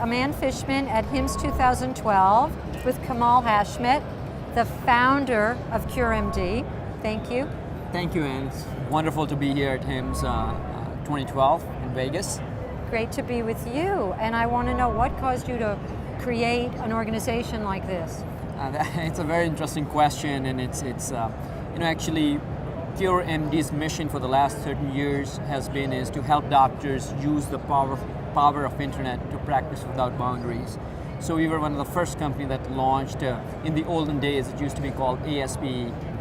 Aman Fishman at HIMSS 2012 with Kamal Hashmat, the founder of CureMD. Thank you. Thank you, Anne. It's wonderful to be here at HIMSS 2012 in Vegas. Great to be with you. And I want to know what caused you to create an organization like this? It's a very interesting question, and it's actually CureMD's mission for the last 30 years is to help doctors use the power of internet to practice without boundaries. So we were one of the first company that launched, in the olden days it used to be called ASP,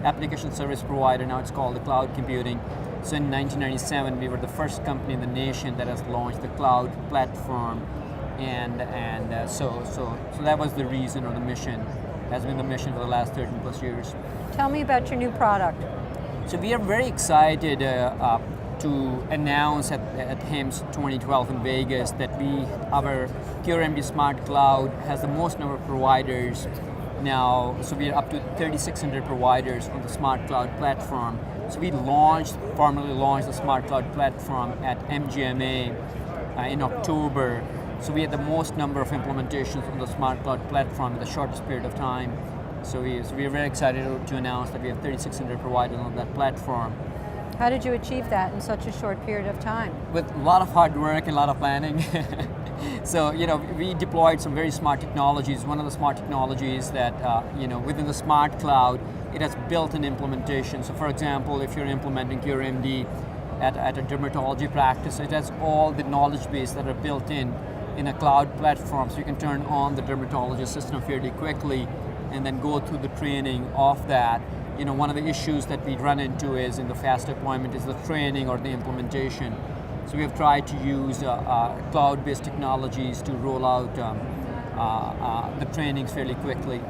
Application Service Provider, now it's called the cloud computing. So in 1997 we were the first company in the nation that has launched the cloud platform, and so that was the reason, or the mission, has been the mission for the last 13 plus years. Tell me about your new product. So we are very excited to announce at HIMSS 2012 in Vegas that our CureMD Smart Cloud has the most number of providers now. So we are up to 3,600 providers on the Smart Cloud platform. So we formally launched the Smart Cloud platform at MGMA in October. So we had the most number of implementations on the Smart Cloud platform in the shortest period of time. So we are very excited to announce that we have 3,600 providers on that platform. How did you achieve that in such a short period of time? With a lot of hard work and a lot of planning. So, we deployed some very smart technologies. One of the smart technologies that, within the Smart Cloud, it has built-in implementation. So for example, if you're implementing CureMD at a dermatology practice, it has all the knowledge base that are built in a cloud platform. So you can turn on the dermatologist system fairly quickly and then go through the training of that. One of the issues that we run into is in the fast deployment is the training or the implementation. So we have tried to use cloud-based technologies to roll out the trainings fairly quickly.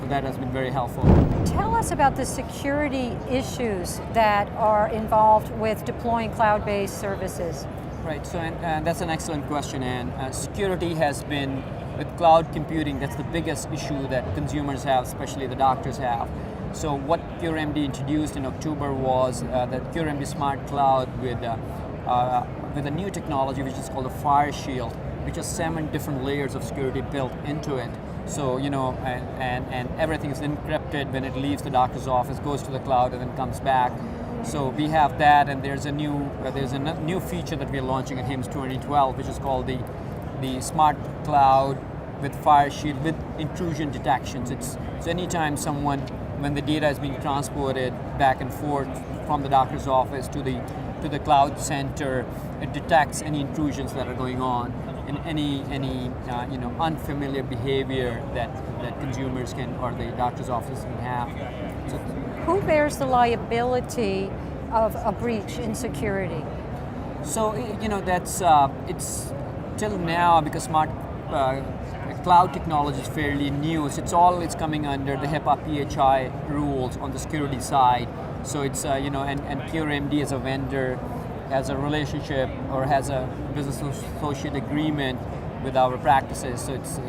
So that has been very helpful. Tell us about the security issues that are involved with deploying cloud-based services. Right, so and that's an excellent question, and security has been, with cloud computing, that's the biggest issue that consumers have, especially the doctors have. So what CureMD introduced in October was the CureMD Smart Cloud with a new technology which is called the Fire Shield, which has 7 different layers of security built into it. So, and everything is encrypted when it leaves the doctor's office, goes to the cloud, and then comes back. So we have that, and there's a new feature that we're launching at HIMSS 2012, which is called the Smart Cloud with Fire Shield with intrusion detections. So anytime when the data is being transported back and forth from the doctor's office to the cloud center, it detects any intrusions that are going on and any unfamiliar behavior that consumers can, or the doctor's office can have. So, who bears the liability of a breach in security? So that's it's till now, because smart cloud technology is fairly new. So it's coming under the HIPAA PHI rules on the security side. So it's and CureMD as a vendor has a relationship or has a business associate agreement with our practices. So it's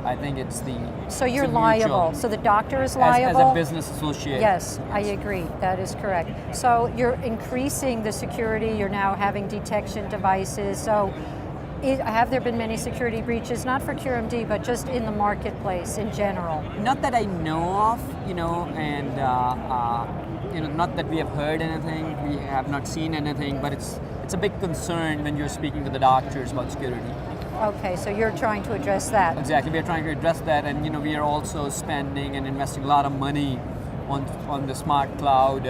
I think it's the. So you're liable. So the doctor is liable? As a business associate. Yes, I agree. That is correct. So you're increasing the security. You're now having detection devices. So have there been many security breaches, not for CureMD, but just in the marketplace in general? Not that I know of, and not that we have heard anything. We have not seen anything, but it's a big concern when you're speaking to the doctors about security. Okay, so you're trying to address that. Exactly, we are trying to address that, and we are also spending and investing a lot of money on the Smart Cloud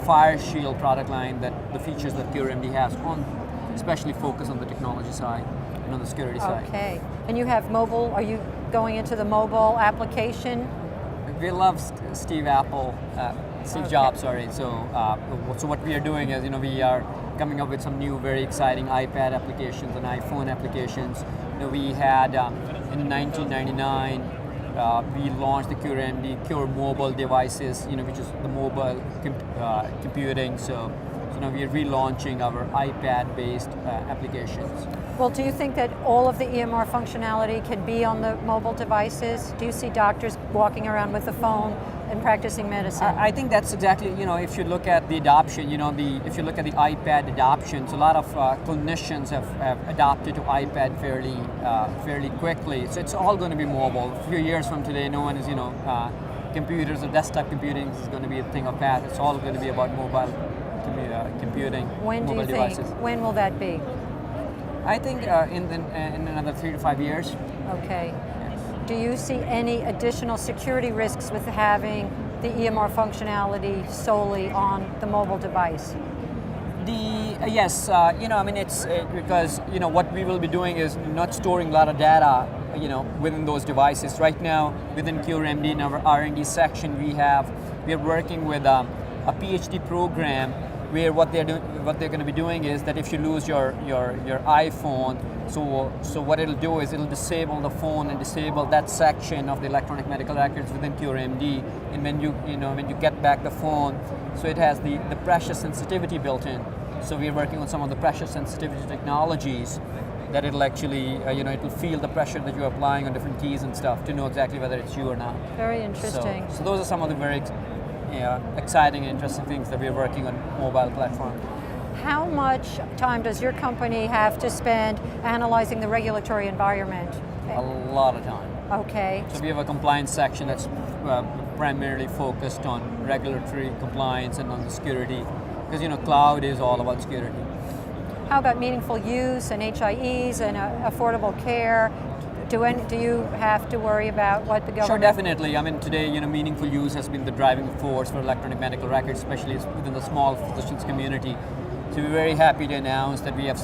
Fire Shield product line, that the features that CureMD has, especially focus on the technology side and on the security side. Okay, and you have mobile. Are you going into the mobile application? We love Steve Jobs. Sorry. So what we are doing is, we are coming up with some new, very exciting iPad applications and iPhone applications. We had in 1999 we launched the CureMD Cure mobile devices, which is the mobile computing. So now we are relaunching our iPad-based applications. Well, do you think that all of the EMR functionality can be on the mobile devices? Do you see doctors walking around with the phone in practicing medicine? I think that's exactly, if you look at the adoption, if you look at the iPad adoptions, a lot of clinicians have adopted to iPad fairly quickly. So it's all going to be mobile. A few years from today, no one is, computers or desktop computing is going to be a thing of past. It's all going to be about mobile computing, When do mobile you think? devices. When will that be? I think in another 3 to 5 years. Okay. Yes. Do you see any additional security risks with having the EMR functionality solely on the mobile device? Yes, it's because what we will be doing is not storing a lot of data, within those devices. Right now, within CureMD in our R&D section, we are working with a PhD program where what they're going to be doing is that if you lose your iPhone, so what it'll do is it'll disable the phone and disable that section of the electronic medical records within CureMD. And when you get back the phone, so it has the pressure sensitivity built in. So we're working on some of the pressure sensitivity technologies that it'll actually, it'll feel the pressure that you're applying on different keys and stuff to know exactly whether it's you or not. Very interesting. So those are some of the very exciting and interesting things that we're working on mobile platform. How much time does your company have to spend analyzing the regulatory environment? A lot of time. Okay. So we have a compliance section that's primarily focused on regulatory compliance and on the security, because cloud is all about security. How about meaningful use and HIEs and affordable care? Do you have to worry about what the government... Sure, definitely. I mean, today, meaningful use has been the driving force for electronic medical records, especially within the small physicians community. So we're very happy to announce that we have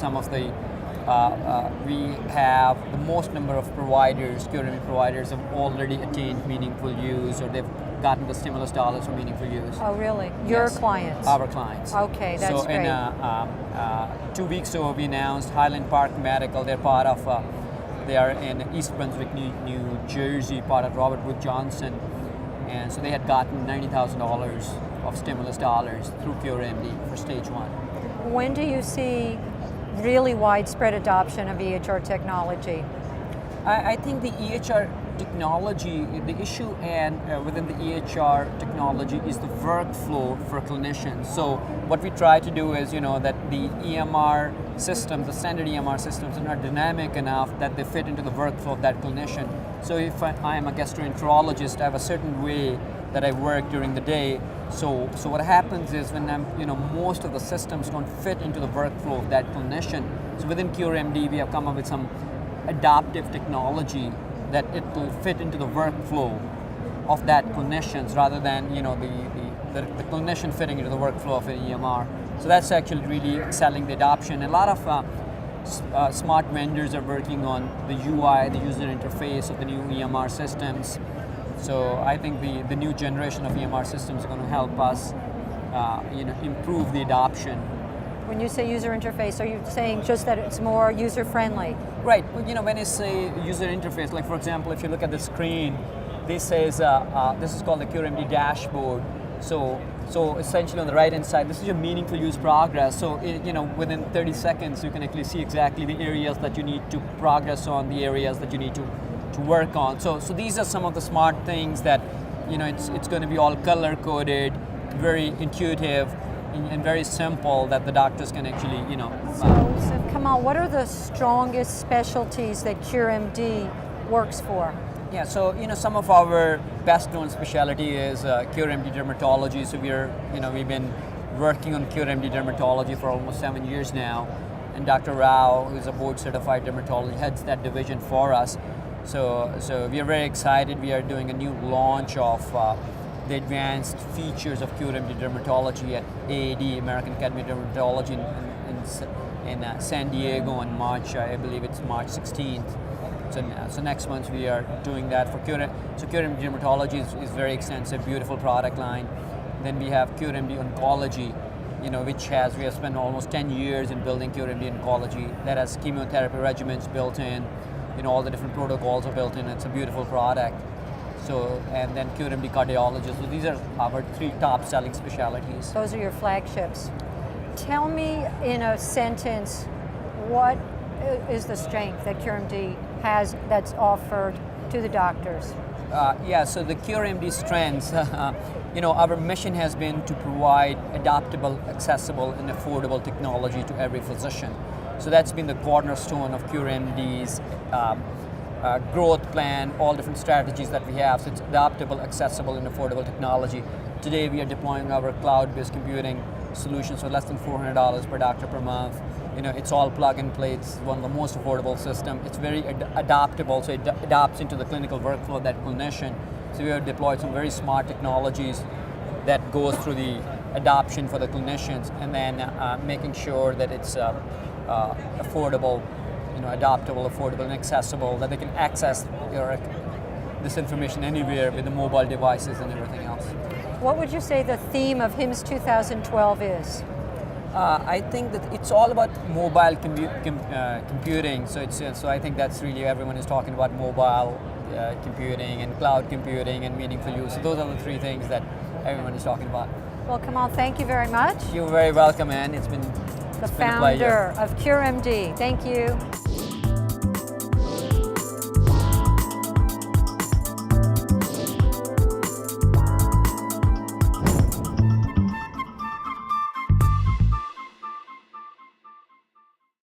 we have the most number of providers, CureMD providers, have already attained meaningful use, or they've gotten the stimulus dollars for meaningful use. Oh, really? Your Yes. clients? Our clients. Okay, that's great. So 2 weeks ago, we announced Highland Park Medical. They are in East Brunswick, New Jersey, part of Robert Wood Johnson. And so they had gotten $90,000 of stimulus dollars through CureMD for stage 1. When do you see really widespread adoption of EHR technology? I think the EHR technology, the issue within the EHR technology is the workflow for clinicians. So what we try to do is, that the EMR systems, the standard EMR systems, are not dynamic enough that they fit into the workflow of that clinician. So if I am a gastroenterologist, I have a certain way that I work during the day. So what happens is when most of the systems don't fit into the workflow of that clinician. So within CureMD, we have come up with some adaptive technology that it will fit into the workflow of that clinicians rather than the clinician fitting into the workflow of an EMR. So that's actually really excelling the adoption. A lot of smart vendors are working on the UI, the user interface of the new EMR systems. So I think the new generation of EMR systems are going to help us improve the adoption. When you say user interface, are you saying just that it's more user-friendly? Right. When I say user interface, like for example, if you look at the screen, this says this is called the CureMD dashboard. So essentially on the right hand side, this is your meaningful use progress. So within 30 seconds, you can actually see exactly the areas that you need to progress on, the areas that you need to work on. So these are some of the smart things that it's going to be all color coded, very intuitive, and very simple that the doctors can actually, So Kamal, what are the strongest specialties that CureMD works for? Yeah, so some of our best known specialty is CureMD dermatology. So we've been working on CureMD dermatology for almost 7 years now, and Dr. Rao, who's a board certified dermatologist, heads that division for us. So we are very excited. We are doing a new launch of the advanced features of CureMD dermatology at AAD, American Academy of Dermatology in San Diego on March, I believe it's March 16th. So next month we are doing that for CureMD. So CureMD dermatology is very extensive, beautiful product line. Then we have CureMD oncology, which we have spent almost 10 years in building CureMD oncology. That has chemotherapy regimens built in, all the different protocols are built in. It's a beautiful product. So, and then CureMD cardiology. So these are our 3 top selling specialties. Those are your flagships. Tell me in a sentence, what is the strength that CureMD has that's offered to the doctors? Yeah, so the CureMD strengths, our mission has been to provide adaptable, accessible, and affordable technology to every physician. So that's been the cornerstone of CureMD's growth plan, all different strategies that we have. So it's adaptable, accessible, and affordable technology. Today we are deploying our cloud-based computing solutions for less than $400 per doctor per month. It's all plug and play. It's one of the most affordable systems. It's very adaptable, so it adapts into the clinical workflow of that clinician. So we have deployed some very smart technologies that goes through the adoption for the clinicians, and then making sure that it's affordable, adaptable, affordable, and accessible, that they can access this information anywhere with the mobile devices and everything else. What would you say the theme of HIMSS 2012 is? I think that it's all about mobile computing. So I think that's really, everyone is talking about mobile computing and cloud computing and meaningful use. So those are the three things that everyone is talking about. Well, Kamal, thank you very much. You're very welcome, man. It's been The a pleasure. founder of CureMD. Thank you.